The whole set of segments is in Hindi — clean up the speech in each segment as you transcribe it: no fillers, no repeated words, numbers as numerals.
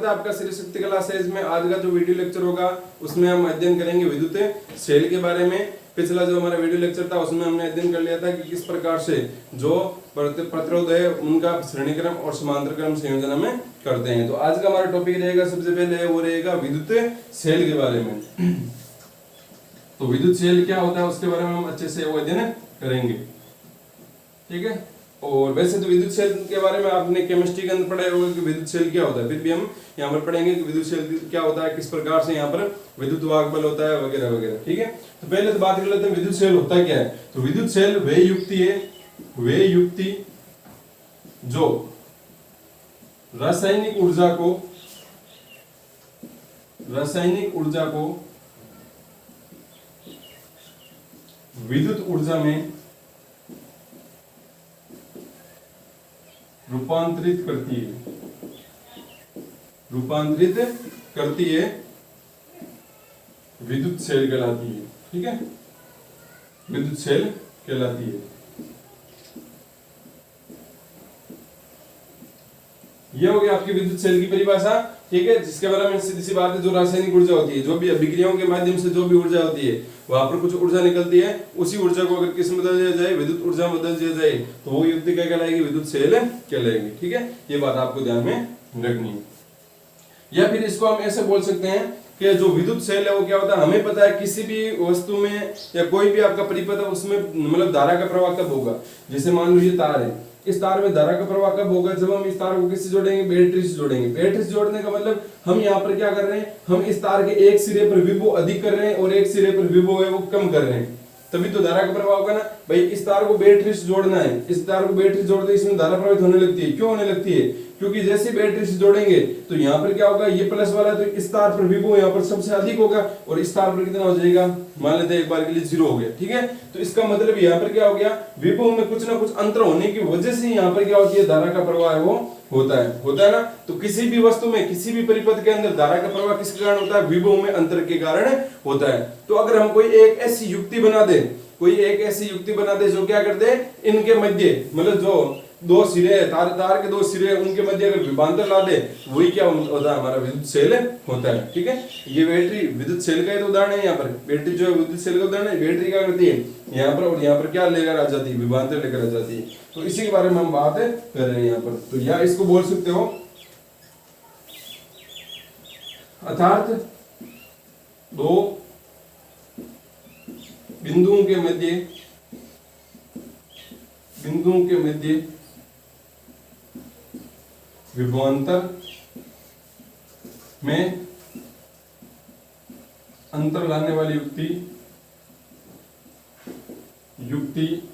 है आपका श्री शक्ति कला सेज में। आज का जो वीडियो लेक्चर होगा उसमें हम अध्ययन करेंगे विद्युत सेल के बारे में। पिछला जो हमारा वीडियो लेक्चर था उसमें हमने अध्ययन कर लिया था कि किस प्रकार से जो प्रतिरोध है उनका श्रेणी क्रम और समांतर क्रम संयोजन में करते हैं। तो आज का हमारा टॉपिक रहेगा, सबसे पहले वो रहेगा विद्युत सेल के बारे में। तो विद्युत सेल क्या होता है उसके बारे में हम अच्छे से अध्ययन करेंगे, ठीक है। और वैसे तो विद्युत सेल के बारे में आपने केमिस्ट्री के अंदर पढ़ा होगा कि विद्युत सेल क्या होता है, फिर भी हम यहाँ पर पढ़ेंगे कि विद्युत सेल क्या होता है, किस प्रकार से यहाँ पर विद्युत वाहक बल होता है वगैरह वगैरह, ठीक है। तो पहले तो बात कर लेते हैं विद्युत सेल होता क्या है। तो विद्युत सेल वे युक्ति है, वे युक्ति जो रासायनिक ऊर्जा को विद्युत ऊर्जा में रूपांतरित करती है, विद्युत सेल कहलाती है, ठीक है। विद्युत सेल कहलाती है। यह हो गया आपकी विद्युत सेल की परिभाषा, ठीक है। जिसके बारे में सीधी सी बात है, जो रासायनिक ऊर्जा होती है, जो भी अभिक्रियाओं के माध्यम से जो भी ऊर्जा होती है वहां पर कुछ ऊर्जा निकलती है, उसी ऊर्जा को अगर किस में बदल दिया जाए, विद्युत ऊर्जा में बदल दिया जाए, तो वो युक्ति क्या कहलाएगी, विद्युत सेल कहलाएगी, ठीक है। ये बात आपको ध्यान में रखनी है। या फिर इसको हम ऐसे बोल सकते हैं कि जो विद्युत सेल है वो क्या होता है, हमें पता है किसी भी वस्तु में या कोई भी आपका परिपथ है उसमें मतलब धारा का प्रवाह कब होगा। जैसे मान लो ये तार है, इस तार में धारा का प्रवाह कब होगा, जब हम इस तार को किससे जोड़ेंगे, बैटरी से जोड़ेंगे। बैटरी से जोड़ने का मतलब हम यहाँ पर क्या कर रहे हैं, हम इस तार के एक सिरे पर विभव अधिक कर रहे हैं और एक सिरे पर विभव है वो कम कर रहे हैं, तभी तो धारा का प्रवाह होगा ना भाई। इस तार को बैटरी से जोड़ना है, इस तार को बैटरी से जोड़ते इसमें धारा प्रवाहित होने लगती है। क्यों होने लगती है, क्योंकि जैसे बैटरी से जोड़ेंगे तो यहाँ पर क्या होगा, ये प्लस वाला तो इस तार पर विभव यहाँ पर सबसे अधिक होगा और इस तार पर कितना हो जाएगा, मान लेते हैं एक बार के लिए 0 हो गया, ठीक है। तो इसका मतलब यहाँ पर क्या हो गया, विभव में कुछ ना कुछ अंतर होने की वजह से यहाँ पर क्या होती है, धारा का प्रवाह है वो होता है ना। तो किसी भी वस्तु में किसी भी परिपथ के अंदर धारा का प्रवाह किसके कारण होता है, विभव में अंतर के कारण होता है। तो अगर हम कोई एक ऐसी युक्ति बना दे जो क्या कर दे, इनके मध्य मतलब जो दो सिरे है, तार के दो सिरे उनके मध्य अगर विभवांतर ला दे, वही क्या होता है, हमारा विद्युत सेल होता है, ठीक है। ये बैटरी विद्युत सेल का ही तो उदाहरण है। यहाँ पर बैटरी जो है विद्युत सेल का उदाहरण है। बैटरी क्या करती है, यहाँ पर और यहाँ पर क्या लेकर आ जाती है, विभवांतर लेकर आ जाती है। तो इसी के बारे में हम बात कर रहे हैं यहाँ पर। तो या इसको बोल सकते हो अर्थात दो बिंदुओं के मध्य विभवांतर में अंतर लाने वाली युक्ति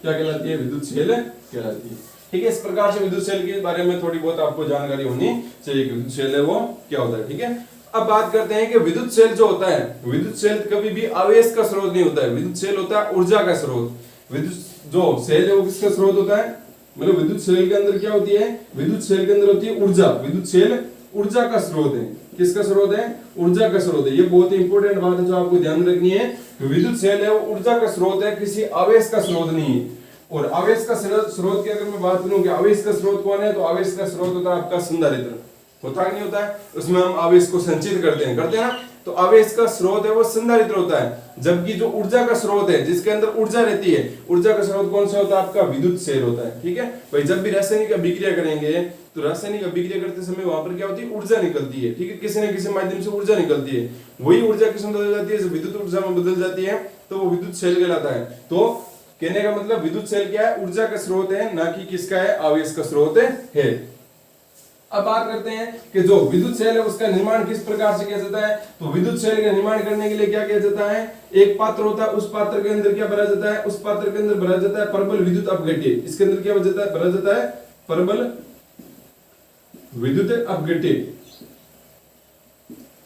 क्या कहलाती है, विद्युत सेल कहलाती है, ठीक है। इस प्रकार से विद्युत सेल के बारे में थोड़ी बहुत आपको जानकारी होनी चाहिए कि विद्युत सेल है वो क्या होता है, ठीक है। अब बात करते हैं कि विद्युत सेल जो होता है, विद्युत सेल कभी भी आवेश का स्रोत नहीं होता है। विद्युत सेल होता है ऊर्जा का स्रोत। विद्युत जो सेल है वो किसका स्रोत होता है, मतलब विद्युत सेल के अंदर क्या होती है, विद्युत सेल के अंदर होती है ऊर्जा। विद्युत सेल ऊर्जा का स्रोत है। किसका स्रोत है, ऊर्जा का स्रोत है। ये बहुत ही इंपॉर्टेंट बात है जो आपको ध्यान रखनी है। विद्युत सेल है वो ऊर्जा का स्रोत है, किसी आवेश का स्रोत नहीं है। और आवेश का स्रोत की अगर मैं बात करूं कि आवेश का स्रोत कौन है, तो आवेश का स्रोत होता है आपका संधारित्र। होता नहीं होता है, उसमें हम आवेश को संचित करते हैं ना। तो आवेश का स्रोत है वो संधारित्र होता है। जबकि जो ऊर्जा का स्रोत है, जिसके अंदर ऊर्जा रहती है, ऊर्जा का स्रोत कौन सा होता है, आपका विद्युत सेल होता है, ठीक है भाई। जब भी रासायनिक अभिक्रिया करेंगे तो रासायनिक अभिक्रिया करते समय वहां पर क्या होती है, ऊर्जा निकलती है, ठीक है। किसी न किसी माध्यम से ऊर्जा निकलती है, वही ऊर्जा किसमें बदल जाती है, जो विद्युत ऊर्जा में बदल जाती है, तो वो विद्युत सेल कहलाता है। तो कहने का मतलब विद्युत सेल क्या है, ऊर्जा का स्रोत है, ना कि किसका है, आवेश का स्रोत है। अब बात करते हैं कि जो विद्युत सेल है उसका निर्माण किस प्रकार से किया जाता है। तो विद्युत सेल का निर्माण करने के लिए क्या किया जाता है, एक पात्र होता है, उस पात्र के अंदर क्या भरा जाता है, उस पात्र के अंदर भरा जाता है परबल विद्युत अपघट्य। इसके अंदर क्या भरा जाता है, परबल विद्युत अपघट्य।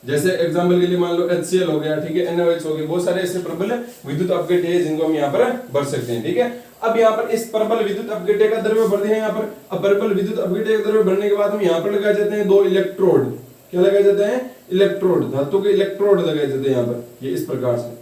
जैसे एग्जांपल के लिए मान लो HCl हो गया, ठीक है, NaOH हो गया, बहुत सारे ऐसे प्रबल विद्युत अपघट्य है जिनको हम यहाँ पर भर सकते हैं, ठीक है। अब यहाँ पर इस परबल विद्युत अपघट्य का द्रव्य भर दिया यहाँ पर। अब परबल विद्युत अपघट्य का द्रव्य भरने के बाद हम यहाँ पर लगाए जाते हैं दो इलेक्ट्रोड। क्या लगाए जाते हैं, इलेक्ट्रोड, धातु के इलेक्ट्रोड लगाए जाते हैं यहाँ पर, ये इस प्रकार से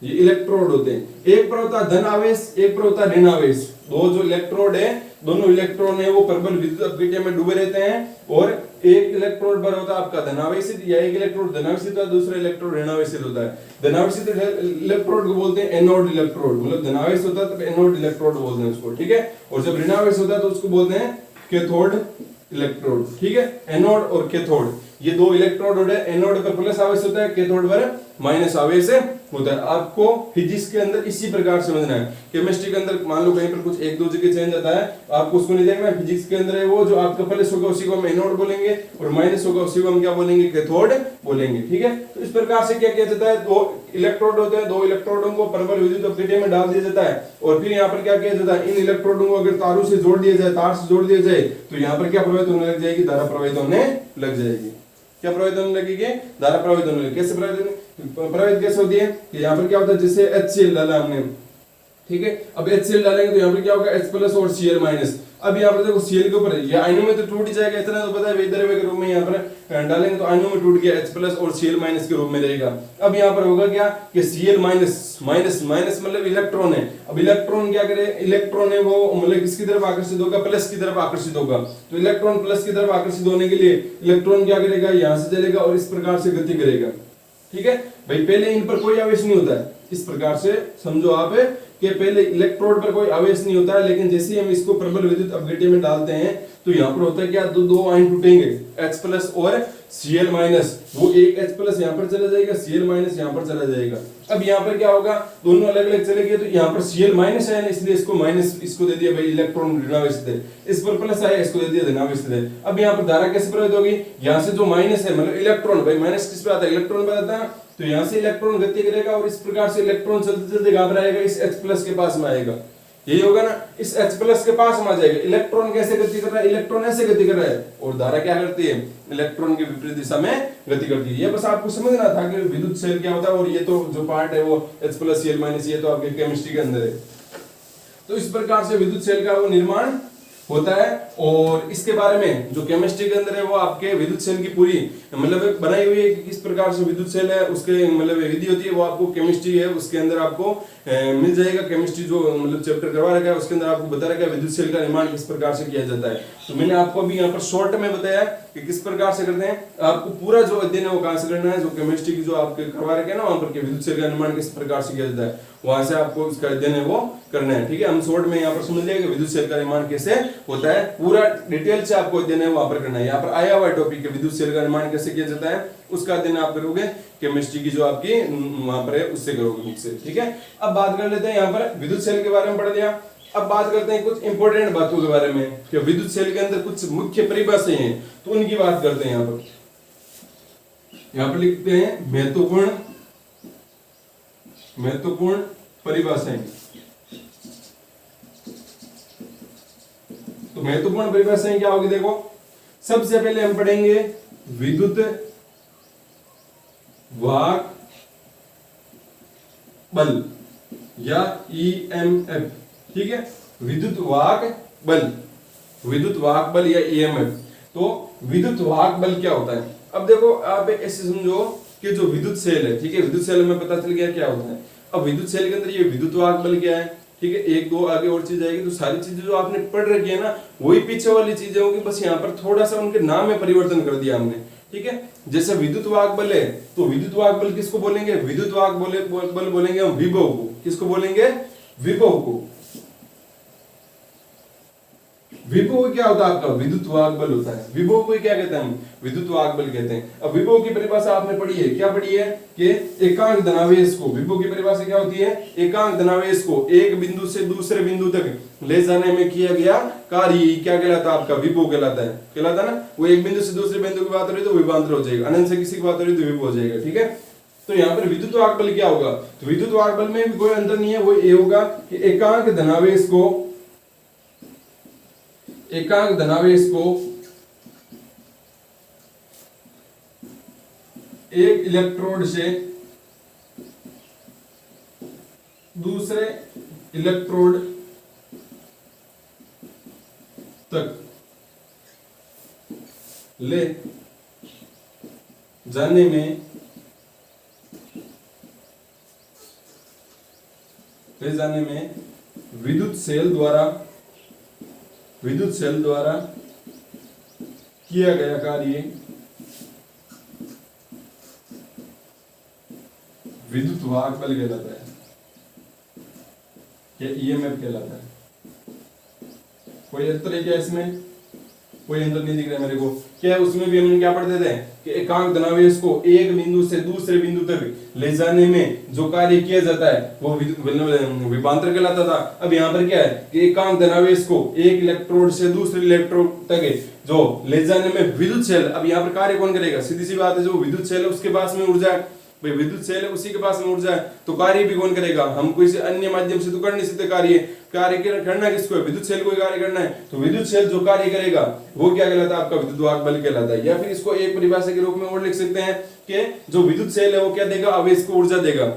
ये इलेक्ट्रोड होते हैं। एक पर होता है धन आवेश, एक पर होता है ऋण आवेश। दो जो इलेक्ट्रोड है, दोनों इलेक्ट्रॉन है वो प्रबल विद्युत अपघट्य में डूबे रहते हैं, और एक इलेक्ट्रोड पर होता है आपका धनावेशित, या एक इलेक्ट्रोड धनावेशित होता है, दूसरा इलेक्ट्रोड ऋणावेशित होता है। धनावेशित इलेक्ट्रोड को बोलते हैं एनोड इलेक्ट्रोड, मतलब धनावेशित होता है तो एनोड इलेक्ट्रोड बोलते हैं उसको, ठीक है। और जब ऋणावेशित होता है तो उसको बोलते हैं कैथोड इलेक्ट्रोड, ठीक है। एनोड और कैथोड ये दो इलेक्ट्रोड है, एनोड पर प्लस आवेश होता है, कैथोड पर माइनस आवेश होता है। आपको फिजिक्स के अंदर इसी प्रकार समझना है। केमिस्ट्री के अंदर मान लो कहीं पर कुछ एक दो जगह चेंज आता है, आपको उसको नहीं देखना। फिजिक्स के अंदर है वो जो आपका प्लस होगा उसी को हम एनोड बोलेंगे, और माइनस होगा उसी को हम क्या बोलेंगे, कैथोड बोलेंगे, ठीक है। तो इस प्रकार से क्या किया जाता है, दो इलेक्ट्रोड होते हैं, दो इलेक्ट्रोडों को प्रबल विद्युत अपघट्य में डाल दिया जाता है, और फिर यहाँ पर क्या किया जाता है, इन इलेक्ट्रोडों को अगर तारों से जोड़ दिया जाए, तार से जोड़ दिया जाए, तो यहाँ पर क्या प्रवाहित होने लग जाएगी, धारा प्रवाहित होने लग जाएगी। क्या प्रवाहित होने लगेगी, धारा प्रवाहित होने लगेगी। कैसे प्रवाहित कैसे होती है कि यहाँ पर क्या होता है, जैसे HCl डाला हमने, ठीक है। अब HCl डालेंगे तो यहाँ पर क्या होगा, H प्लस और Cl माइनस। अब यहाँ पर देखो Cl के ऊपर ये आयनों में तो टूट जाएगा, इतना तो पता है, वैद्यव्य के रूप में यहाँ पर डालेंगे तो आयनों में टूट गया, H प्लस और Cl माइनस के रूप में रहेगा। अब यहाँ पर होगा क्या कि Cl माइनस, माइनस माइनस मतलब इलेक्ट्रॉन है। अब इलेक्ट्रॉन क्या करे, इलेक्ट्रॉन है वो मतलब किसकी तरफ आकर्षित होगा, प्लस की तरफ आकर्षित होगा। तो इलेक्ट्रॉन प्लस की तरफ आकर्षित होने के लिए इलेक्ट्रॉन क्या करेगा, यहाँ से चलेगा और इस प्रकार से गति करेगा, ठीक है भाई। पहले इन पर कोई आवेश नहीं होता है, इस प्रकार से समझो आप कि पहले इलेक्ट्रोड पर कोई आवेश नहीं होता है, लेकिन जैसे ही हम इसको प्रबल विद्युत अपघट्य में डालते हैं तो यहाँ पर होता है क्या, दो आयन टूटेंगे, H प्लस और Cl माइनस। वो एक H प्लस यहाँ पर चला जाएगा, Cl माइनस यहाँ पर चला जाएगा। अब यहाँ पर क्या होगा, दोनों अलग अलग चले गए, तो यहाँ पर Cl माइनस है इसलिए इसको माइनस, इसको दे दिया भाई इलेक्ट्रॉन ऋणावेशित है, इस पर प्लस आया इसको दे दिया धनावेशित है। अब यहाँ पर धारा कैसे प्रवाहित होगी, यहाँ से जो माइनस है मतलब इलेक्ट्रॉन, भाई माइनस किस पे आता है, इलेक्ट्रॉन पे आता है, तो यहाँ से इलेक्ट्रॉन गति करेगा और इस प्रकार से इलेक्ट्रॉन चलते चलते घबराएगा, इस H प्लस के पास में आएगा, यही होगा ना, इस H प्लस के पास में आ जाएगा। इलेक्ट्रॉन कैसे गति कर रहा है, इलेक्ट्रॉन ऐसे गति कर रहा है, और धारा क्या करती है, इलेक्ट्रॉन के विपरीत दिशा में गति करती है। ये बस आपको समझना था कि विद्युत सेल क्या होता है, और ये तो जो पार्ट है वो H प्लस Cl माइनस, ये तो आपके केमिस्ट्री के अंदर है। तो इस प्रकार से विद्युत सेल का वो निर्माण होता है, और इसके बारे में जो केमिस्ट्री के अंदर है वो आपके विद्युत सेल की पूरी मतलब बनाई हुई है कि किस प्रकार से विद्युत सेल है, उसके मतलब विधि होती है, वो आपको केमिस्ट्री है उसके अंदर आपको मिल जाएगा। केमिस्ट्री जो मतलब चैप्टर करवा रखा है उसके अंदर आपको बता रखा है विद्युत सेल का निर्माण किस प्रकार से किया जाता है। तो मैंने आपको अभी यहाँ पर शॉर्ट में बताया कि किस प्रकार से करते हैं। आपको पूरा जो अध्ययन है वो कहाँ से करना है, जो केमिस्ट्री की जो आपके करवा रखे हैं ना वहां पर विद्युत सेल का निर्माण किस प्रकार से किया जाता है, वहां से आपको उसका अध्ययन है वो करना है, ठीक है। हम शॉर्ट में यहाँ पर समझ लिया कि विद्युत सेल का निर्माण कैसे होता है, पूरा डिटेल से आपको अध्ययन है वहां पर करना है। यहाँ पर आया हुआ टॉपिक है विद्युत सेल का निर्माण कैसे किया जाता है, उसका अध्ययन आप करोगे केमिस्ट्री की जो आपकी वहां पर है उससे करोगे बुक से, ठीक है। अब बात कर लेते हैं यहाँ पर विद्युत सेल के बारे में पढ़ लिया। अब बात करते हैं कुछ इंपॉर्टेंट बातों के बारे में कि विद्युत सेल के अंदर कुछ मुख्य परिभाषाएं हैं, तो उनकी बात करते हैं। यहाँ पर लिखते हैं महत्वपूर्ण परिभाषाएं। तो महत्वपूर्ण परिभाषाएं क्या होगी, देखो सबसे पहले हम पढ़ेंगे विद्युत वाहक बल या EMF, ठीक है। विद्युत वाहक बल या EMF। तो विद्युत वाहक बल क्या होता है, अब देखो आप ऐसे समझो कि जो विद्युत सेल है, ठीक है, विद्युत सेल में पता चल गया क्या होता है। अब विद्युत सेल के अंदर ये विद्युत वाहक बल क्या है, ठीक है। एक दो आगे और चीज आएगी, तो सारी चीजें जो आपने पढ़ रखी है ना वही पीछे वाली चीजें होंगी, बस यहाँ पर थोड़ा सा उनके नाम में परिवर्तन कर दिया हमने, ठीक है। जैसे विद्युत वाहक बल है, तो विद्युत वाहक बल किसको बोलेंगे, विद्युत वाहक बल बोलेंगे हम विभव को। किसको बोलेंगे, विभव को। विभव क्या होता है आपका, विद्युत वाहक बल होता है। विभव को क्या कहते हैं हम, विद्युत वाहक बल कहते हैं। अब विभव की परिभाषा आपने पढ़ी है, क्या पढ़ी है कि एकांक धनावेश को, विभव की परिभाषा क्या होती है, एकांक धनावेश को एक बिंदु से दूसरे बिंदु तक ले जाने में किया गया कार्य क्या कहलाता है, आपका विभव कहलाता है, कहलाता है ना। वो एक बिंदु से दूसरे बिंदु की बात हो रही तो विभवांतर हो जाएगा, अनंत से किसी की बात हो रही तो विभव हो जाएगा, ठीक है। तो यहाँ पर विद्युत वाहक बल क्या होगा, तो विद्युत वाहक बल में भी कोई अंतर नहीं है, वो ये होगा कि एकांक धनावेश को एक इलेक्ट्रोड से दूसरे इलेक्ट्रोड तक ले जाने में विद्युत सेल द्वारा किया गया कार्य विद्युत वाहक बल कहलाता है या ईएमएफ कहलाता है। कोई अंतर है क्या इसमें? कोई अंतर नहीं दिख रहा है मेरे को। क्या है उसमें भी हम क्या पढ़ते थे कि एकांक धनावेश को एक बिंदु से दूसरे बिंदु तक ले जाने में जो कार्य किया जाता है वो विभवांतर कहलाता था। अब यहाँ पर क्या है कि एकांक धनावेश को एक इलेक्ट्रोड से दूसरे इलेक्ट्रोड तक जो ले जाने में विद्युत सेल, अब यहाँ पर कार्य कौन करेगा? सीधी सी बात है, जो विद्युत सेल है उसके पास में ऊर्जा है, भाई विद्युत सेल है उसी के पास में ऊर्जा है, तो कार्य भी कौन करेगा? हम कोई से अन्य माध्यम से तो कर नहीं सकते कार्य करना किसको है? विद्युत सेल को कार्य करना है, तो विद्युत सेल जो कार्य करेगा वो क्या कहलाता है? आपका विद्युत वाहक बल कहलाता है। या फिर इसको एक परिभाषा के रूप में और लिख सकते हैं कि जो विद्युत सेल है वो क्या देगा? आवेश को ऊर्जा देगा।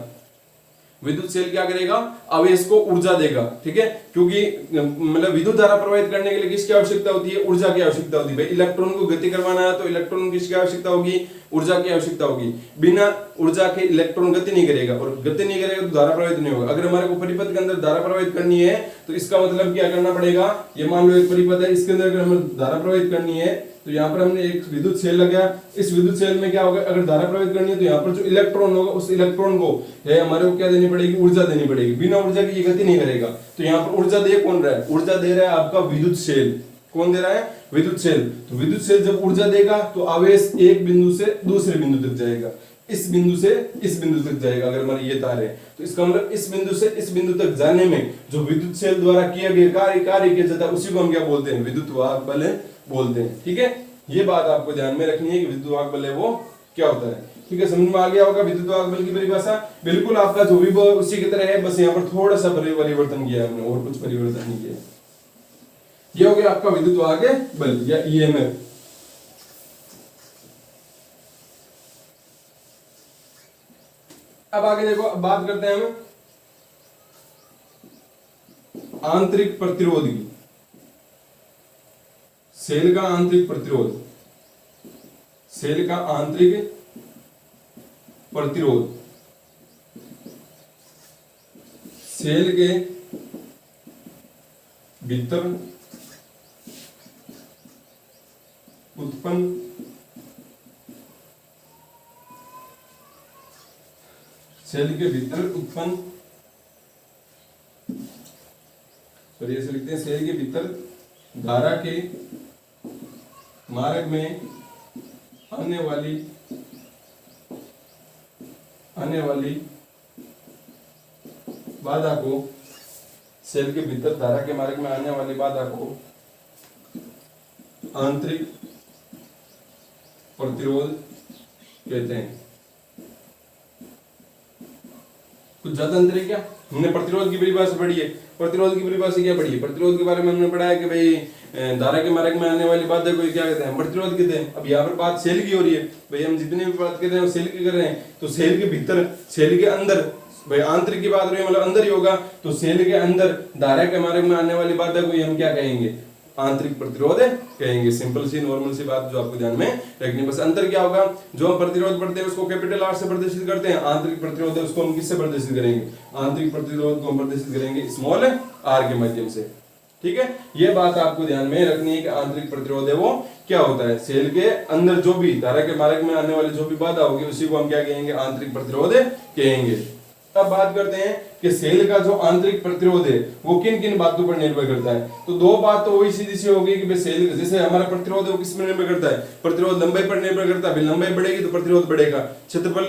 विद्युत सेल क्या करेगा? आवेश को ऊर्जा देगा, ठीक है, क्योंकि मतलब विद्युत धारा प्रवाहित करने के लिए किसकी आवश्यकता होती है? ऊर्जा की आवश्यकता होती है। भाई इलेक्ट्रॉन को गति करवाना है तो इलेक्ट्रॉन किसकी आवश्यकता होगी? ऊर्जा की आवश्यकता होगी। बिना ऊर्जा के इलेक्ट्रॉन गति नहीं करेगा, और गति नहीं करेगा तो धारा प्रवाहित नहीं होगा। अगर हमारे को परिपथ के अंदर धारा प्रवाहित करनी है तो इसका मतलब क्या करना पड़ेगा? ये मान लो एक परिपथ है, इसके अंदर अगर हमें धारा प्रवाहित करनी है तो यहाँ पर हमने एक विद्युत सेल लगाया। इस विद्युत सेल में क्या होगा? अगर धारा प्रवाहित करनी है तो यहाँ पर जो इलेक्ट्रॉन होगा उस इलेक्ट्रॉन को हमारे को क्या देनी पड़ेगी? ऊर्जा देनी पड़ेगी। बिना ऊर्जा की ये गति नहीं करेगा। तो यहाँ पर ऊर्जा दे कौन रहा है? ऊर्जा दे रहा है आपका विद्युत सेल। कौन दे रहा है? विद्युत सेल। तो विद्युत सेल जब ऊर्जा देगा तो आवेश एक बिंदु से दूसरे बिंदु तक जाएगा, इस बिंदु से इस बिंदु तक जाएगा। अगर हमारी ये तार है तो इसका मतलब इस बिंदु से इस बिंदु तक जाने में जो विद्युत सेल द्वारा किया गया कार्य किया जाता है उसी को हम क्या बोलते हैं? विद्युत वाहक बल बोलते हैं। ठीक है, ये बात आपको ध्यान में रखनी है कि विद्युत वाहक बल है वो क्या होता है। ठीक है, समझ में आ गया होगा विद्युत वाहक बल की परिभाषा। बिल्कुल आपका जो भी उसी की तरह है, बस यहाँ पर थोड़ा सा परिवर्तन किया हमने, और कुछ परिवर्तन नहीं किया। ये हो गया आपका विद्युत वाहक बल या ईएमएफ। अब आगे देखो, अब बात करते हैं हम आंतरिक प्रतिरोध की। सेल का आंतरिक प्रतिरोध, सेल का आंतरिक प्रतिरोध, सेल के भीतर उत्पन्न सेल के भीतर उत्पन्न, सॉरी ऐसे लिखते हैं, सेल के भीतर धारा के मार्ग में आने वाली बाधा को, सेल के भीतर धारा के मार्ग में आने वाली बाधा को आंतरिक प्रतिरोध कहते हैं। कुछ ज्यादा अंतर है क्या? हमने प्रतिरोध की परिभाषा पढ़ी है। प्रतिरोध की परिभाषा क्या पढ़ी है? प्रतिरोध के बारे में हमने पढ़ा है कि भाई धारा के मार्ग में आने वाली बाधा को क्या कहते हैं? प्रतिरोध कहते हैं। अब यहाँ पर बात सेल की हो रही है। भाई हम जितने भी बात कहते हैं सेल की कर रहे हैं, तो सेल के भीतर, सेल के अंदर, भाई आंतरिक की बात हो रही है मतलब अंदर ही होगा, तो सेल के अंदर धारा के मार्ग में आने वाली बाधा को हम क्या कहेंगे? आंतरिक प्रतिरोध कहेंगे। सिंपल सी नॉर्मल सी बात जो आपको ध्यान में रखनी। बस अंतर क्या होगा? जो हम प्रतिरोध पढ़ते हैं उसको कैपिटल आर से प्रदर्शित करते हैं, आंतरिक प्रतिरोध है उसको हम किससे प्रदर्शित करेंगे? आंतरिक प्रतिरोध को हम प्रदर्शित करेंगे स्मॉल आर के माध्यम से। ठीक है, ये बात आपको ध्यान में रखनी है कि आंतरिक प्रतिरोध है वो क्या होता है? सेल के अंदर जो भी धारा के मार्ग में आने वाली जो भी बाधा होगी उसी को हम क्या कहेंगे? आंतरिक प्रतिरोध कहेंगे। अब बात करते हैं कि सेल का जो आंतरिक प्रतिरोध है वो किन किन बातों पर निर्भर करता है। तो दो बात तो वही सीधी सी होगी कि सेल, जैसे हमारा प्रतिरोध है वो किस पर निर्भर करता है? प्रतिरोध लंबाई पर निर्भर करता है। लंबाई बढ़ेगी तो प्रतिरोध बढ़ेगा, क्षेत्रफल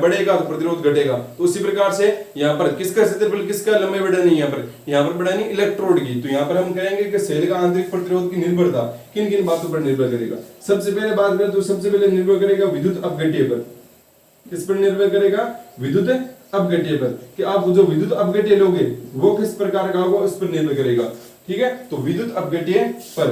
बढ़ेगा तो प्रतिरोध घटेगा। तो उसी प्रकार से यहाँ पर किसका क्षेत्रफल, किसका लंबाई बढ़ा नहीं, यहाँ पर बढ़ा नहीं इलेक्ट्रोड की। तो यहाँ पर हम कहेंगे कि सेल का आंतरिक प्रतिरोध की निर्भरता किन किन बातों पर निर्भर करेगा। सबसे पहले बात करें तो सबसे पहले निर्भर करेगा विद्युत अपघट्य पर। किस पर निर्भर करेगा? विद्युत अपघट्य पर, कि आप जो विद्युत अपघट्य लोगे वो किस प्रकार का होगा उस पर निर्भर करेगा। ठीक है, तो विद्युत अपघट्य पर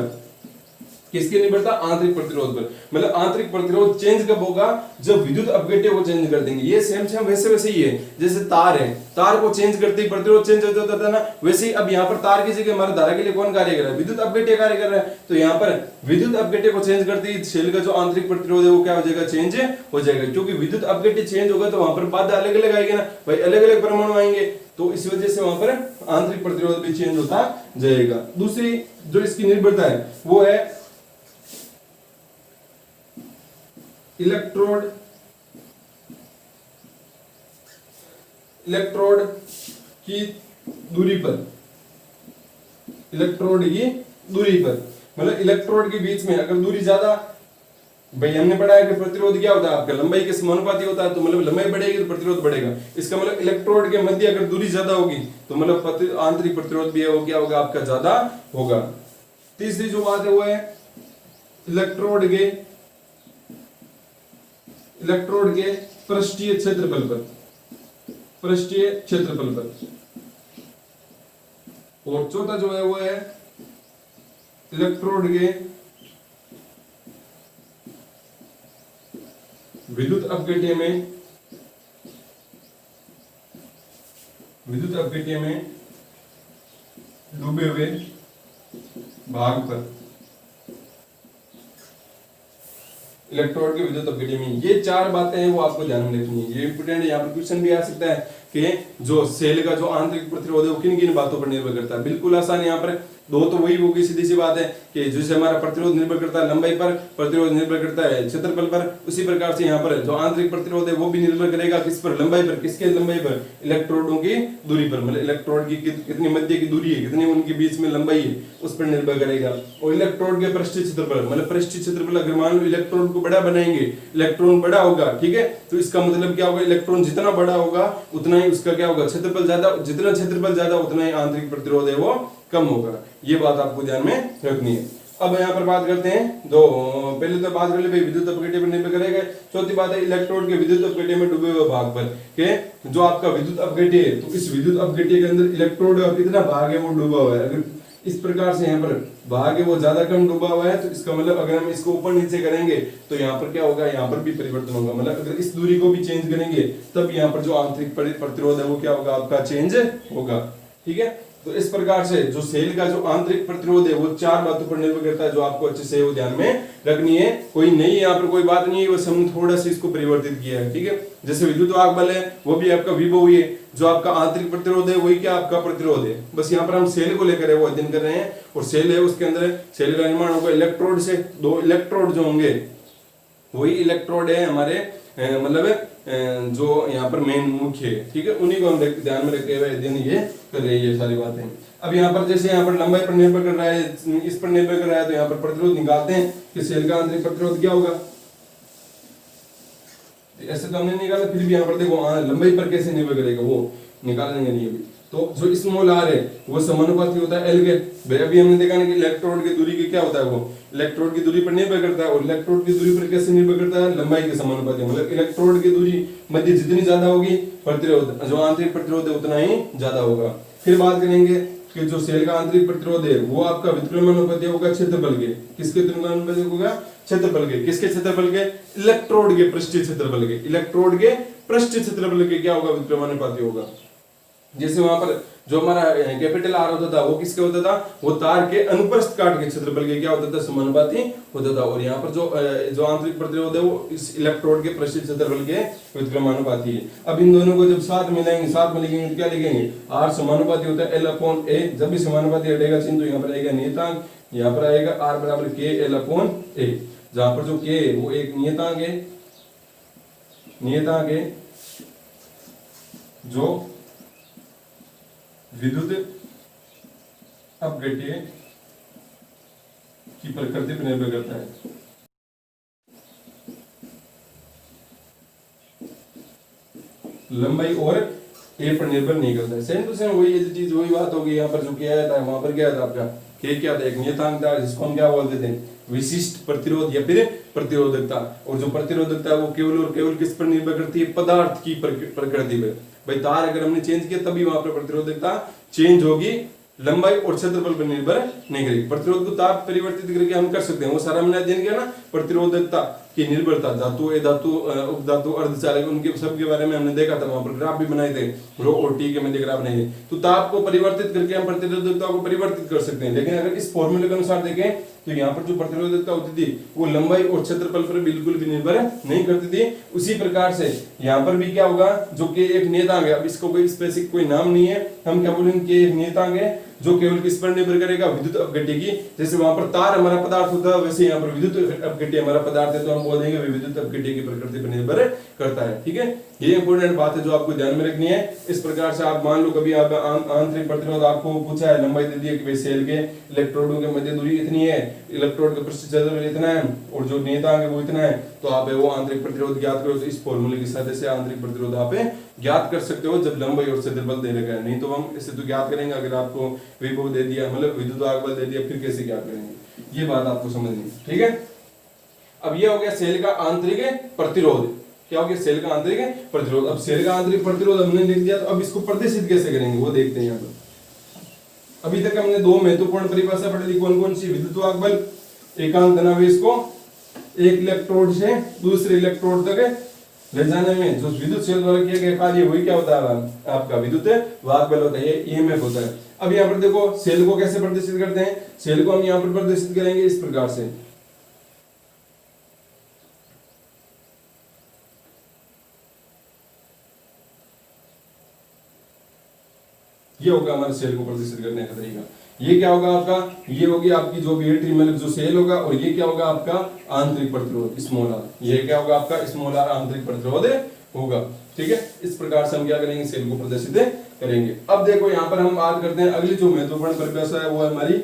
किसके निर्भरता? आंतरिक प्रतिरोध पर। मतलब आंतरिक प्रतिरोध चेंज कब होगा? जब विद्युत अपघट्य को चेंज कर देंगे। ये सेम सेम वैसे ही है जैसे तार है, तार को चेंज करते ही प्रतिरोध चेंज हो जाता था ना, वैसे ही अब यहाँ पर तार की जगह हमारा धारा के लिए कौन कार्य कर रहा है? विद्युत अपघट्य कार्य कर रहा है। तो यहाँ पर विद्युत अपघट्य को चेंज करते ही सेल का जो आंतरिक प्रतिरोध है वो क्या हो जाएगा? चेंज हो जाएगा। क्योंकि विद्युत अपघट्य चेंज होगा तो वहां पर बाधा अलग अलग आएगी ना भाई, अलग अलग परमाणु आएंगे, तो इस वजह से वहां पर आंतरिक प्रतिरोध भी चेंज होता जाएगा। दूसरी जो इसकी निर्भरता है वो है इलेक्ट्रोड की दूरी पर। इलेक्ट्रोड की दूरी पर मतलब इलेक्ट्रोड के बीच में अगर दूरी ज्यादा, भाई हमने पढ़ा है कि प्रतिरोध क्या होता है आपका? लंबाई के समानुपाती होता है। तो मतलब लंबाई बढ़ेगी तो प्रतिरोध बढ़ेगा। इसका मतलब इलेक्ट्रोड के मध्य अगर दूरी ज्यादा होगी तो मतलब आंतरिक प्रतिरोध भी है वो क्या होगा? आपका ज्यादा होगा। तीसरी जो बात है वो है इलेक्ट्रोड के पृष्ठीय क्षेत्रफल पर। पृष्ठीय क्षेत्रफल पर। और चौथा जो है वो है इलेक्ट्रोड के विद्युत अपघट्य में डूबे हुए भाग पर। इलेक्ट्रोड के विद्युत अपघट्य में ये चार बातें हैं वो आपको ध्यान में रखनी है। ये इंपोर्टेंट है। यहाँ पर क्वेश्चन भी आ सकता है कि जो सेल का जो आंतरिक प्रतिरोध है वो किन किन बातों पर निर्भर करता है। बिल्कुल आसान। यहाँ पर दो तो वही होगी, सीधी सी बात है कि जैसे हमारा प्रतिरोध निर्भर करता है लंबाई पर, प्रतिरोध निर्भर करता है क्षेत्रफल पर, उसी प्रकार से यहाँ पर जो आंतरिक प्रतिरोध है वो भी निर्भर करेगा किस पर? लंबाई पर। किसके लंबाई पर? इलेक्ट्रोडों की दूरी पर। मतलब इलेक्ट्रोड की कितनी मध्य की दूरी है, कितनी उनके बीच में लंबाई है, उस पर निर्भर करेगा। और इलेक्ट्रोड के पृष्ठीय क्षेत्रफल मतलब पृष्ठीय क्षेत्रफल, अगर मान लो इलेक्ट्रोड को बड़ा बनाएंगे, इलेक्ट्रॉन बड़ा होगा, ठीक है, तो इसका मतलब क्या होगा? इलेक्ट्रॉन जितना बड़ा होगा उतना ही उसका क्या होगा? क्षेत्रफल ज्यादा। जितना क्षेत्रफल ज्यादा उतना ही आंतरिक प्रतिरोध है वो कम होगा। ये बात आपको ध्यान में रखनी है। अब यहाँ पर बात करते हैं दो, पहले तो बात कर ले भाई विद्युत अपघट्य पर निर्भर करेगा। चौथी बात है इलेक्ट्रोड के विद्युत अपघट्य में डूबे हुए भाग पर के जो आपका विद्युत अपघट्य है, तो इस विद्युत अपघट्य के अंदर इलेक्ट्रोड का कितना भाग है वो डूबा हुआ है। अगर इस प्रकार से यहाँ पर भाग है वो ज्यादा कम डूबा हुआ है, तो इसका मतलब अगर हम इसको ऊपर नीचे करेंगे तो यहाँ पर क्या होगा? यहाँ पर भी परिवर्तन होगा। मतलब अगर इस दूरी को भी चेंज करेंगे तब यहाँ पर जो आंतरिक प्रतिरोध है वो क्या होगा? आपका चेंज होगा। ठीक है, तो इस प्रकार से जो सेल का जो आंतरिक प्रतिरोध है वो चार बातों पर निर्भर करता है, जो आपको अच्छे से वो ध्यान में रखनी है। कोई नहीं यहाँ पर कोई बात नहीं है, बस हमने थोड़ा सा इसको परिवर्तित किया है। ठीक है, जैसे विद्युत वाहक बल है वो भी आपका विभव ही है, जो आपका आंतरिक प्रतिरोध है वही क्या आपका प्रतिरोध है। बस यहाँ पर हम सेल को लेकर वो अध्ययन कर रहे हैं, और सेल है उसके अंदर सेल का निर्माण होगा इलेक्ट्रोड से। दो इलेक्ट्रोड जो होंगे वही इलेक्ट्रोड है हमारे मतलब जो यहाँ पर मेन मुख्य है। ठीक है, उन्हीं को हम ध्यान में रखते हुए अध्ययन ये कर रहे हैं ये सारी बातें। अब यहाँ पर जैसे यहाँ पर लंबाई पर निर्भर कर रहा है, इस पर निर्भर कर रहा है, तो यहाँ पर प्रतिरोध निकालते हैं कि सेल का आंतरिक प्रतिरोध क्या होगा। ऐसे तो हमने निकाला, फिर भी यहाँ पर देखो लंबाई पर कैसे निर्भर करेगा वो निकाल लेंगे नहीं अभी। तो जो स्मॉल आर है वो समानुपाती होता है एल के। भाई अभी हमने देखा ना कि इलेक्ट्रोड की दूरी की क्या होता है, वो इलेक्ट्रोड की दूरी पर निर्भर करता है, और इलेक्ट्रोड की दूरी पर कैसे निर्भर करता है? लंबाई के समानुपाती। मतलब इलेक्ट्रोड की दूरी मध्य जितनी ज्यादा होगी प्रतिरोध जो आंतरिक प्रतिरोध है उतना ही ज्यादा होगा। फिर बात करेंगे कि जो सेल का आंतरिक प्रतिरोध है वो आपका व्युत्क्रमानुपाती होगा क्षेत्रफल के। किसके व्युत्क्रमानुपाती होगा? क्षेत्रफल के। किसके क्षेत्रफल के? इलेक्ट्रोड के पृष्ठीय क्षेत्रफल के। इलेक्ट्रोड के पृष्ठीय क्षेत्रफल के क्या होगा? व्युत्क्रमानुपाती होगा। जैसे वहां पर जो हमारा कैपिटल आर होता था वो किसके होता था? वो तार के अनुप्रस्थ काट के क्षेत्रफल के क्या होता था? समानुपाती होता था। और यहाँ पर जो आंतरिक प्रतिरोध है वो इस इलेक्ट्रोड के पृष्ठीय क्षेत्रफल के व्युत्क्रमानुपाती है। अब इन दोनों को जब साथ मिलाएंगे, साथ में लिखेंगे क्या लिखेंगे? आर समानुपाती होता है एल अपॉन ए। जब भी समानुपाती हटेगा चिन्ह तो यहाँ पर आएगा नियतांक, यहाँ पर आएगा आर बराबर के एल अपॉन ए, जहां पर जो के है वो एक नियतांक है, नियतांक है जो विद्युत अपघट्य की प्रकृति पर निर्भर करता है। लंबाई और ए पर निर्भर नहीं करता है। सेम टू सेम वही चीज वही बात होगी। यहाँ पर जो किया था वहां पर क्या था आपका के क्या था? एक नियतांक था जिसको हम क्या बोलते थे? विशिष्ट प्रतिरोध या फिर प्रतिरोधकता। और जो प्रतिरोधकता है वो केवल और केवल किस पर निर्भर करती है? पदार्थ की प्रकृति पर। भाई तार अगर हमने चेंज किया तभी वहां पर प्रतिरोधकता चेंज होगी, लंबाई और क्षेत्रफल पर निर्भर नहीं करेगी। प्रतिरोध को ताप परिवर्तित करके हम कर सकते हैं, वो सारा हमने अध्ययन किया ना, प्रतिरोधकता की निर्भरता, धातु, धातु, उपधातु, अर्धचालक, उनके सब के बारे में हमने देखा था, वहां पर ग्राफ भी बनाए थे, रो और टी के मध्य ग्राफ नहीं। तो ताप को परिवर्तित करके हम प्रतिरोधकता को परिवर्तित कर सकते हैं। लेकिन अगर इस फॉर्मूले के अनुसार देखें तो यहाँ पर जो प्रतिरोधकता होती थी वो लंबाई और क्षेत्रफल पर बिल्कुल भी निर्भर नहीं करती थी। उसी प्रकार से यहाँ पर भी क्या होगा, जो कि एक नियतांक है, अब इसको कोई स्पेसिफिक कोई नाम नहीं है, हम क्या बोलेंगे कि एक नियतांक है जो केवल किस पर निर्भर करेगा, विद्युत अपघट्य की। जैसे वहां पर तार हमारा पदार्थ होता है, वैसे यहाँ पर विद्युत अपघट्य हमारा पदार्थ है, तो हम बोल देंगे विद्युत अपघट्य की प्रकृति पर निर्भर करता है। ठीक है, ये इंपॉर्टेंट बात है जो आपको ध्यान में रखनी है। इस प्रकार से आप मान लो कभी आप आंतरिक प्रतिरोध आपको पूछा है, लंबाई दे दी है कि भाई सेल के इलेक्ट्रोडों के मध्य दूरी इतनी है, इलेक्ट्रोड का पृष्ठ क्षेत्रफल इतना है और जो नियतांक है वो इतना है, तो आप वो आंतरिक प्रतिरोध ज्ञात करो। तो इस फॉर्मूले की सहायता से आंतरिक प्रतिरोध आप ज्ञात कर सकते हो जब लंबाई और क्षेत्रफल दे रखा है। नहीं तो हम इसे तो ज्ञात करेंगे अगर आपको विभव दे दिया, मतलब विद्युत आवेश बल दे दिया, फिर कैसे ज्ञात करेंगे, ये बात आपको समझनी है। ठीक है, अब ये हो गया सेल का आंतरिक प्रतिरोध। क्या हो गया, सेल का आंतरिक प्रतिरोध। अब सेल का आंतरिक प्रतिरोध हमने लिख दिया, तो अब इसको प्रदर्शित कैसे करेंगे वो देखते हैं। यहाँ पर अभी तक हमने दो महत्वपूर्ण परिभाषा पढ़ी थी, कौन कौन सी, विद्युत आवेश बल, एकांक धनावेश को एक इलेक्ट्रोड से दूसरे इलेक्ट्रोड तक ले जाने में जो विद्युत सेल द्वारा किया गया कार्य वही क्या होता है, आपका विद्युत वाहक बल होता है, ये ईएमएफ होता है। अब यहाँ पर देखो सेल को कैसे प्रदर्शित करते हैं, सेल को हम यहाँ पर प्रदर्शित करेंगे इस प्रकार से। ये होगा हमारे सेल को प्रदर्शित करने का तरीका। ये क्या होगा आपका, ये होगी आपकी जो बैटरी, मतलब जो सेल होगा, और ये क्या होगा आपका आंतरिक प्रतिरोध स्मॉल आर। ये क्या होगा आपका स्मॉल आर आंतरिक प्रतिरोध होगा। ठीक है, इस प्रकार से हम क्या करेंगे, सेल को प्रदर्शित करेंगे। अब देखो यहाँ पर हम बात करते हैं अगली जो महत्वपूर्ण परिभाषा है वो है हमारी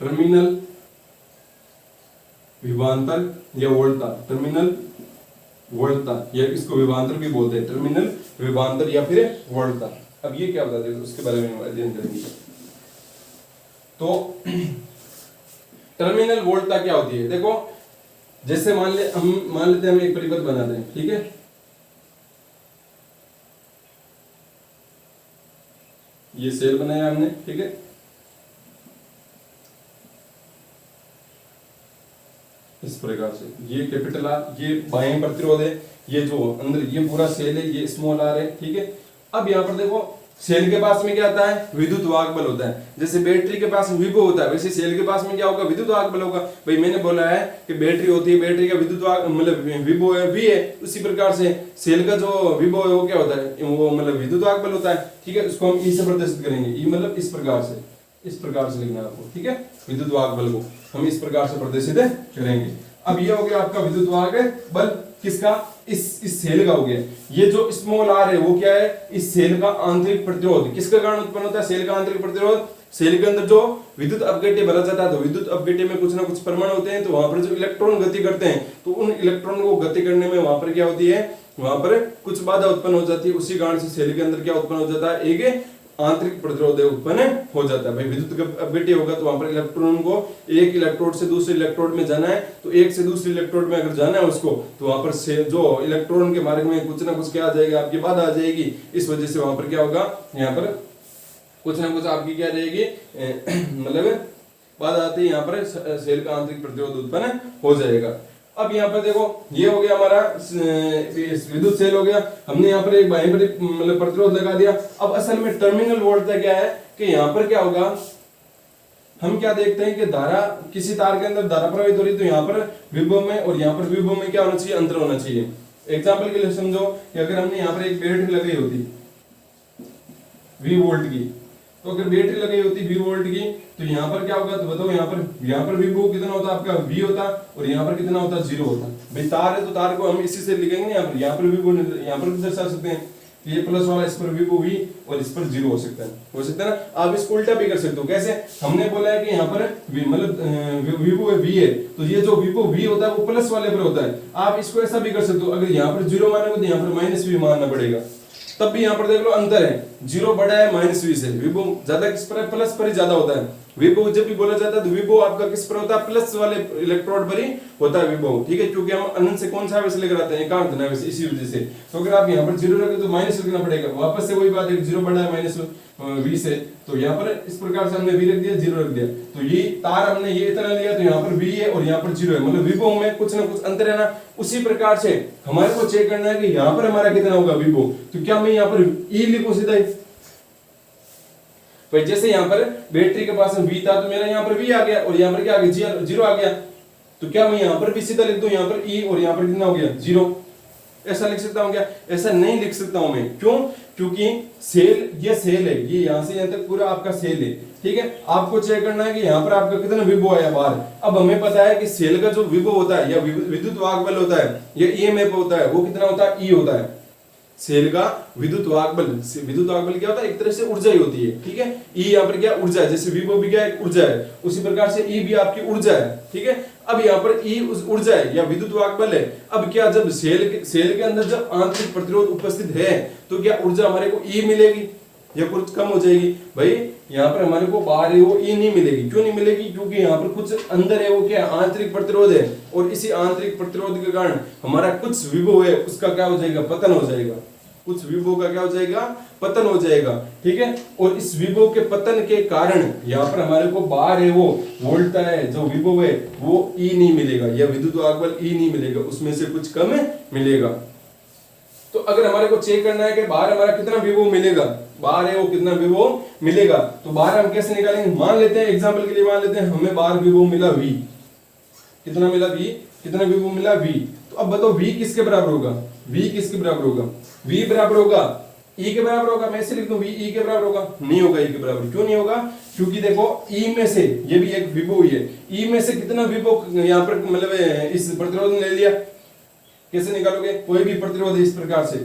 टर्मिनल विभवांतर या वोल्टता। टर्मिनल वोल्टता, या इसको विभवांतर भी बोलते हैं, टर्मिनल विभवांतर या फिर वोल्टता। अब ये क्या होता है उसके बारे में अध्ययन करेंगे। तो टर्मिनल वोल्टता क्या होती है, देखो जैसे मान लेते हैं हम एक परिपथ बनाते हैं। ठीक है, ये सेल बनाया हमने। ठीक है, इस प्रकार से ये कैपिटल आर, ये बाह्य प्रतिरोध है, ये जो अंदर ये पूरा सेल है, ये स्मॉल आर है। ठीक है, अब यहाँ पर देखो सेल के पास में क्या आता है, विद्युत वाहक बल होता है। जैसे बैटरी के पास विभव होता है, वैसे सेल के पास में क्या होगा, विद्युत वाहक बल होगा। भाई मैंने बोला है कि बैटरी होती है, बैटरी का विद्युत वाहक मतलब विभव है V है, उसी प्रकार से सेल का जो विभव है वो क्या होता है, वो मतलब विद्युत वाहक बल होता है। ठीक है, उसको हम ई से प्रदर्शित करेंगे। ई मतलब इस प्रकार से लिखना है आपको। ठीक है, विद्युत वाहक बल को हम इस प्रकार से प्रदर्शित करेंगे। अब ये हो गया आपका विद्युत वाहक बल किसका, इस सेल का हो गया। ये जो स्मॉल आर है वो क्या है, इस सेल का आंतरिक प्रतिरोध। किसके कारण उत्पन्न होता है, सेल का आंतरिक प्रतिरोध। सेल के अंदर जो विद्युत अपघट्य भरा जाता है, तो विद्युत अपघट्य में कुछ ना कुछ परमाणु होते हैं, तो वहां पर जो इलेक्ट्रॉन गति करते हैं, तो उन इलेक्ट्रॉन को गति करने में वहां पर क्या होती है, वहां पर कुछ बाधा उत्पन्न हो जाती है। उसी कारण से सेल के अंदर क्या उत्पन्न हो जाता है, एक आंतरिक प्रतिरोध उत्पन्न हो जाता है। भाई विद्युत अपघट्य होगा तो वहां पर इलेक्ट्रॉन को एक इलेक्ट्रोड से दूसरे इलेक्ट्रोड में जाना है, तो एक से दूसरे इलेक्ट्रोड में अगर जाना है उसको, तो वहां पर से जो इलेक्ट्रॉन के मार्ग में कुछ ना कुछ क्या आ जाएगा, आपकी बाधा आ जाएगी। इस वजह से वहां पर क्या होगा, यहाँ पर कुछ ना कुछ आपकी क्या रहेगी, मतलब बाधा आती है, यहाँ पर सेल का आंतरिक प्रतिरोध उत्पन्न हो जाएगा। अब यहाँ पर देखो ये हो गया हमारा विद्युत सेल हो गया, हमने यहाँ पर एक बाह्य मतलब प्रतिरोध लगा दिया। अब असल में टर्मिनल वोल्टता क्या है कि यहाँ पर क्या होगा, हम क्या देखते हैं कि धारा किसी तार के अंदर धारा प्रवाहित हो रही, तो यहाँ पर विभव में और यहाँ पर विभव में क्या होना चाहिए, अंतर होना चाहिए। एग्जाम्पल के लिए समझो कि अगर हमने यहाँ पर एक बैटरी लगाई होती V वोल्ट की, तो अगर बैटरी लगाई होती V वोल्ट की, तो यहाँ पर क्या होगा, तो बताओ यहाँ पर विभव कितना होता आपका, V होता, और यहाँ पर कितना होता, 0 होता। भाई तार है तो तार को हम इसी से लिखेंगे, यहाँ पर विभव यहाँ पर दर्शा सकते हैं, ये प्लस वाला इस पर विभव V और इस पर 0 हो सकता है ना। आप इसको उल्टा भी कर सकते हो। कैसे, हमने बोला है कि यहाँ पर मतलब विभव V है, तो ये जो विभव V होता है वो प्लस वाले पर होता है। आप इसको ऐसा भी कर सकते हो, अगर यहाँ पर 0 मानोगे तो यहाँ पर -V मानना पड़ेगा, तब भी यहाँ पर देख लो अंतर है, 0 बड़ा है -V से। विभव ज्यादा किस पर है, प्लस पर ही ज्यादा होता है। विभव जब भी बोला जाता है तो विभव आपका किस पर होता है, प्लस वाले इलेक्ट्रोड पर ही होता है विभव। ठीक है, क्योंकि हम अनंत से कौन सा आवेश लेकर आते हैं, एकांक धनावेश, इसी वजह से। तो अगर आप यहाँ पर 0 रखें तो माइनस लिखना पड़ेगा। वापस से वही बात है, 0 बड़ा है V से, तो यहाँ पर इस प्रकार से हमने V रख दिया, 0 रख दिया, तो ये तार हमने ये इतना लिया, तो यहाँ पर V है और यहाँ पर 0 है, मतलब विभव में कुछ ना कुछ अंतर है ना। उसी प्रकार से हमारे को चेक करना है कि यहाँ पर हमारा कितना होगा विभव, तो क्या मैं यहाँ पर E लिखूं सीधा ही, भाई जैसे यहाँ पर बैटरी के पास में V था तो मेरा यहाँ पर V आ गया और यहाँ पर क्या आ गया, 0 आ गया, तो क्या मैं यहाँ पर भी सीधा लिख दूं, यहाँ पर E और यहाँ पर कितना हो गया, 0, ऐसा लिख सकता हूँ क्या? ऐसा नहीं लिख सकता हूं मैं, क्यों? क्योंकि सेल, ये सेल है, ये यहाँ से यहाँ तक पूरा आपका सेल है, ठीक है। आपको चेक करना है कि यहाँ पर आपका कितना विभव आया बाहर। अब हमें पता है कि सेल का जो विभव होता है या विद्युत वाहक बल होता है या ईएमएफ होता है, वो कितना होता है, ई होता है। सेल का विद्युत वाहक बल, विद्युत वाहक बल क्या होता है, एक तरह से ऊर्जा ही होती है, ठीक है। ई यहाँ पर क्या ऊर्जा है, जैसे विभव भी क्या एक ऊर्जा है, उसी प्रकार से ई भी आपकी ऊर्जा है, ठीक है। अब यहाँ पर ई ऊर्जा है या विद्युत वाहक बल है। अब क्या जब सेल के अंदर जब आंतरिक प्रतिरोध उपस्थित है तो क्या ऊर्जा हमारे को ई मिलेगी या कुछ कम हो जाएगी? भाई यहाँ पर हमारे को बाहर है वो ई नहीं मिलेगी। क्यों नहीं मिलेगी? क्योंकि यहाँ पर कुछ अंदर है, वो क्या आंतरिक प्रतिरोध है, और इसी आंतरिक प्रतिरोध के कारण हमारा कुछ विभव है उसका क्या हो जाएगा, पतन हो जाएगा। कुछ विभव का क्या हो जाएगा, पतन हो जाएगा, ठीक है। और इस विभव के पतन के कारण यहाँ पर हमारे को बाहर है वो वोल्टा है, जो विभव है वो ई नहीं मिलेगा या विद्युत वाहक बल ई नहीं मिलेगा, उसमें से कुछ कम मिलेगा। तो अगर हमारे को चेक करना है कि बाहर हमारा कितना विभव मिलेगा, बाहर है वो कितना विभव मिलेगा, तो बाहर हम कैसे निकालेंगे? मान लेते हैं एग्जांपल के लिए, मान लेते हैं हमें बाहर विभव मिला V, कितना मिला V, कितना विभव मिला V। तो अब बताओ V किसके बराबर होगा, V किसके बराबर होगा? V बराबर होगा E के बराबर होगा। मैं ऐसे लिख दूं V E के बराबर होगा? नहीं होगा E के बराबर। क्यों नहीं होगा? क्योंकि देखो E में से, ये भी एक विभव ही है, E में से कितना विभव यहाँ पर मतलब इस प्रतिरोध ने ले लिया। कैसे निकालोगे? कोई भी प्रतिरोध है इस प्रकार से,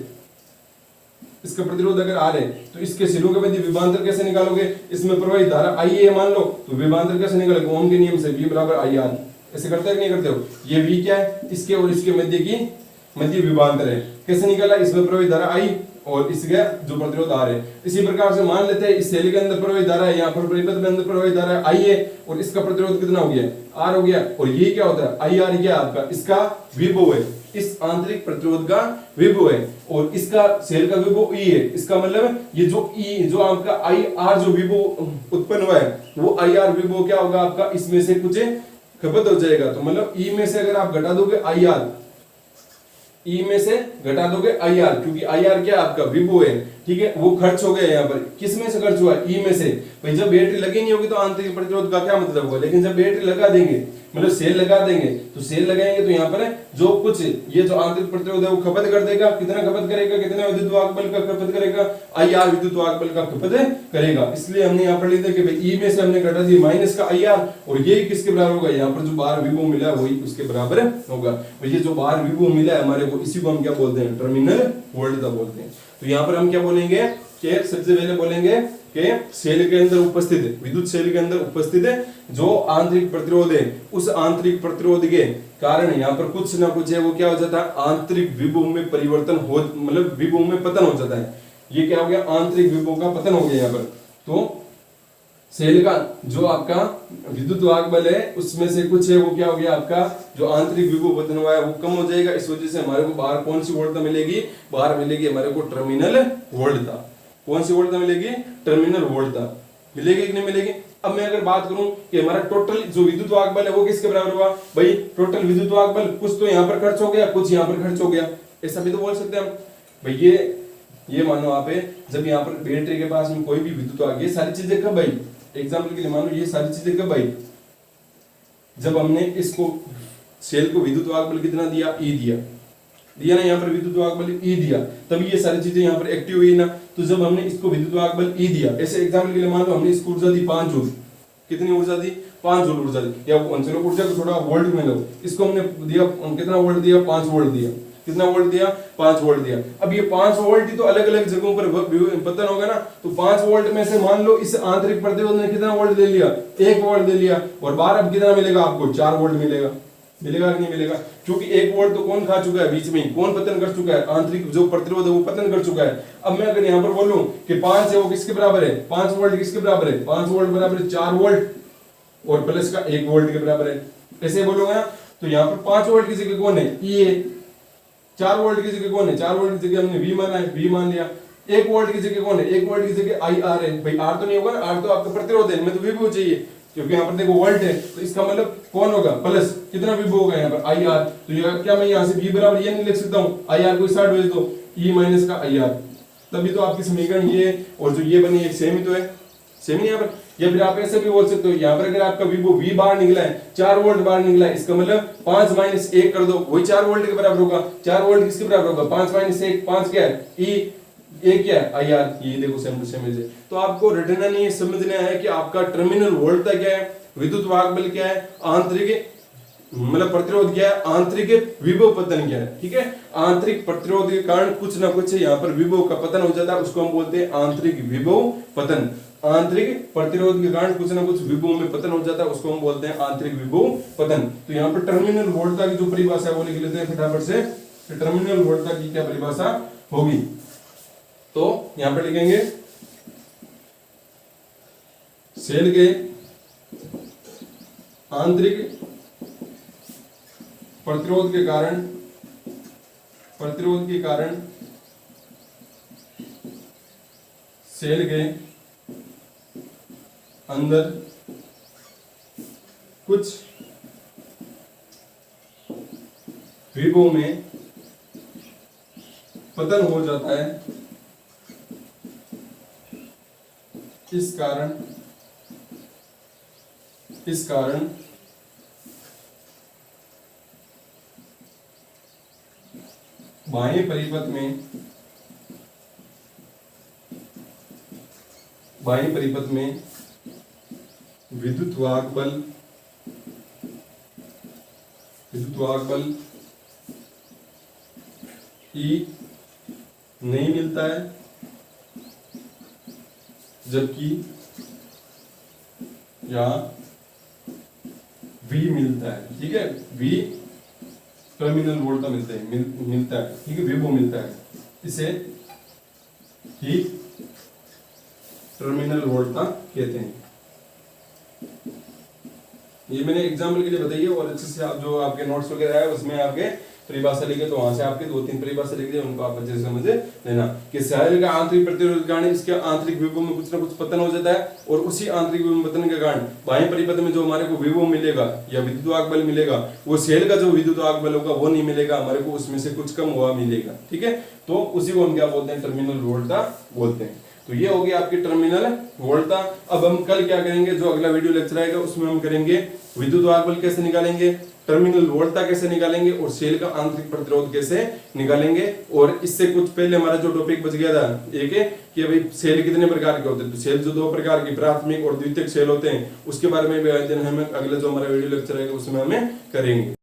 इसका प्रतिरोध अगर R है तो इसके सिरों के मध्य विभवांतर कैसे निकालोगे? इसमें प्रवाहित धारा I है मान लो, तो विभवांतर कैसे निकालोगे? ओम के नियम से V बराबर IR। ऐसे करते हो कि नहीं करते हो? ये V क्या है? इसके और इसके मध्य की मध्य विभवांतर है। कैसे निकाला? इसमें प्रवाहित धारा I और इसका जो प्रतिरोध R है। इसी प्रकार से मान लेते हैं इस सेल के अंदर प्रवाहित धारा है, यहाँ पर परिपथ में अंदर प्रवाहित धारा I है और इसका प्रतिरोध कितना हो गया? R हो गया। और ये क्या होता है? IR क्या आपका? इसका विभव है, इस आंतरिक प्रतिरोध का विभव है, और इसका सेल का विभव E है। इसका मतलब ये जो E जो आपका IR जो विभव उत्पन्न हुआ है वो IR विभव क्या होगा आपका? इसमें से कुछ खपत हो जाएगा। तो मतलब E में से अगर आप घटा दोगे IR, E में से घटा दोगे IR, क्योंकि IR क्या आपका विभव है, ठीक है, वो खर्च हो गया। यहाँ पर किस में से खर्च हुआ? E में से। भाई जब बैटरी लगी नहीं होगी तो आंतरिक प्रतिरोध का क्या मतलब होगा, लेकिन जब बैटरी लगा देंगे मतलब सेल लगा देंगे, तो सेल लगाएंगे तो यहाँ पर जो कुछ ये जो आंतरिक प्रतिरोध है वो खपत कर देगा। कितना खपत करेगा? कितना विद्युत वाहक बल का खपत करेगा? IR विद्युत वाहक बल का खपत करेगा। इसलिए हमने यहाँ पर लिख दिया कि भाई E में से हमने घटा दी माइनस का IR, और ये किसके बराबर होगा? यहाँ पर जो बाहर विभव मिला है वही उसके बराबर होगा। ये जो बाहर विभव मिला है हमारे को, इसी को हम क्या बोलते हैं? टर्मिनल वोल्टेज बोलते हैं। तो यहाँ पर हम क्या बोलेंगे कि सबसे पहले बोलेंगे कि सेल के अंदर उपस्थित, विद्युत सेल के अंदर उपस्थित जो आंतरिक प्रतिरोध है, उस आंतरिक प्रतिरोध के कारण यहाँ पर कुछ ना कुछ है वो क्या हो जाता है? आंतरिक विभव में परिवर्तन हो, मतलब विभव में पतन हो जाता है। ये क्या हो गया? आंतरिक विभव का पतन हो गया यहाँ पर। तो सेल का जो आपका विद्युत वाहक बल है उसमें से कुछ है वो क्या हो गया? आपका जो आंतरिक विभव पतन हुआ है वो कम हो जाएगा। इस वजह से हमारे को बाहर कौन सी वोल्टता मिलेगी? बाहर मिलेगी हमारे को टर्मिनल वोल्टता। कौन सी वोल्टता मिलेगी? टर्मिनल वोल्टता। मिलेगी कि नहीं मिलेगी? अब मैं अगर बात करूं कि हमारा टोटल जो विद्युत वाहक बल है वो किसके बराबर हुआ? भाई टोटल विद्युत वाहक बल कुछ तो यहाँ पर खर्च हो गया, कुछ यहाँ पर खर्च हो गया, ऐसा भी तो बोल सकते हैं हम। भाई ये मानो आप जब यहाँ पर बैटरी के पास में कोई भी विद्युत वाहक, ये सारी चीजें कब आई? एग्जाम्पल के लिए मानो ये सारी चीजें कब आई? जब हमने इसको सेल को विद्युत वाहक बल कितना दिया? E दिया ना, यहाँ पर विद्युत वाहक बल E दिया, तभी ये सारी चीजें यहाँ पर एक्टिव हुई ना। तो जब हमने इसको विद्युत वाहक बल E दिया, ऐसे एग्जाम्पल के लिए मान लो हमने इसको ऊर्जा दी 5 जूल। कितनी ऊर्जा दी? 5 जूल ऊर्जा दी। या चलो ऊर्जा को थोड़ा वोल्ट में लो, इसको हमने दिया कितना वोल्ट दिया? 5 वोल्ट दिया। कितना वोल्ट दिया? 5 वोल्ट दिया। अब ये 5 वोल्ट ही तो अलग अलग जगहों पर पतन होगा ना, तो 5 वोल्ट में से मान लो इस आंतरिक प्रतिरोध ने कितना वोल्ट दे लिया? 1 वोल्ट दे लिया, और बाहर अब कितना मिलेगा आपको? 4 वोल्ट मिलेगा। मिलेगा कि नहीं मिलेगा? क्योंकि 1 वोल्ट तो कौन खा चुका है? बीच में कौन पतन कर चुका है? आंतरिक जो प्रतिरोध है वो पतन कर चुका है। अब मैं अगर यहाँ पर बोलूं कि 5 है वो किसके बराबर है? 5 वोल्ट किसके बराबर है? 5 वोल्ट बराबर है 4 वोल्ट और प्लस का 1 वोल्ट के बराबर है। ऐसे बोलोगे ना, तो यहाँ पर 5 वोल्ट की जगह कौन है? E है। 4 वोल्ट की जगह कौन है? 4 वोल्ट की जगह हमने V माना है, V मान लिया। 1 वोल्ट की जगह कौन है, 1 वोल्ट की जगह आई आर है भाई, आर तो नहीं होगा, आर तो आपका प्रतिरोध है, इनमें तो विभव चाहिए, क्योंकि यहाँ पर देखो वोल्ट है, तो इसका मतलब कौन होगा, प्लस कितना विभव होगा यहाँ पर आई आर, तो ये क्या मैं यहाँ से V बराबर ये नहीं लिख सकता हूँ, आई आर को इस साइड भेज दो, E माइनस का आई आर, तभी तो आपकी समीकरण ये और जो ये बनी है सेम ही तो है, सेम ही यहाँ पर। या फिर आप ऐसे भी बोल सकते हो, यहाँ पर अगर आपका विभव V बाहर निकला है, 4 वोल्ट बाहर निकला है, इसका मतलब 5 माइनस 1 कर दो, वही 4 वोल्ट के बराबर होगा, 4 वोल्ट किसके बराबर होगा, 5 माइनस 1, 5 क्या है, E, एक क्या है आई आर, ये देखो सेम टू सेम है। तो आपको रटना नहीं है, समझना है कि आपका टर्मिनल वोल्टता क्या है, विद्युत वाहक बल क्या है, आंतरिक मतलब प्रतिरोध क्या है, आंतरिक विभव पतन क्या है, ठीक है। आंतरिक प्रतिरोध के कारण कुछ ना कुछ यहाँ पर विभव का पतन हो जाता है, उसको हम बोलते हैं आंतरिक विभव पतन। आंतरिक प्रतिरोध के कारण कुछ ना कुछ विभव में पतन हो जाता है, उसको हम बोलते हैं आंतरिक विभव पतन। तो यहाँ पर टर्मिनल वोल्टता की जो परिभाषा है वो लिख लेते हैं फटाफट से, टर्मिनल वोल्टता की क्या परिभाषा होगी, तो यहां पर लिखेंगे सेल के आंतरिक प्रतिरोध के कारण सेल के अंदर कुछ विभव में पतन हो जाता है, इस कारण बाह्य परिपथ में विद्युत वाहक बल E नहीं मिलता है, जबकि यहाँ V मिलता है, ठीक है, V टर्मिनल वोल्टता मिलता है, ठीक है, विभव मिलता है, इसे ही टर्मिनल वोल्टता कहते हैं। ये मैंने एग्जाम्पल के लिए बताई है, और अच्छे से आप जो आपके नोट्स वगैरह है उसमें आपके परिभाषा लिखे, तो वहां से आपके 2-3 परिभाषा लिख दिए, उनको आप अच्छे से समझ लेना कि सेल का आंतरिक प्रतिरोध के कारण इसके आंतरिक विभव में कुछ ना कुछ पतन हो जाता है, और उसी आंतरिक विभव पतन के कारण बाह्य परिपथ में जो हमारे को विभव मिलेगा या विद्युत वाहक बल मिलेगा, वो सेल का जो विद्युत वाहक बल होगा वो नहीं मिलेगा, हमारे को उसमें से कुछ कम हुआ मिलेगा, ठीक है। तो उसी को हम क्या बोलते हैं, टर्मिनल वोल्टता बोलते हैं। तो ये हो गया आपकी टर्मिनल वोल्टता। अब हम कल क्या करेंगे, जो अगला वीडियो लेक्चर आएगा उसमें हम करेंगे विद्युत वाहक बल कैसे निकालेंगे, टर्मिनल वोल्टता कैसे निकालेंगे, और सेल का आंतरिक प्रतिरोध कैसे निकालेंगे। और इससे कुछ पहले हमारा जो टॉपिक बच गया था एक है कि भाई सेल कितने प्रकार के होते हैं, तो सेल जो 2 प्रकार की प्राथमिक और द्वितीयक सेल होते हैं, उसके बारे में भी अध्ययन हमें अगला जो हमारा वीडियो लेक्चर आएगा उसमें हमें करेंगे।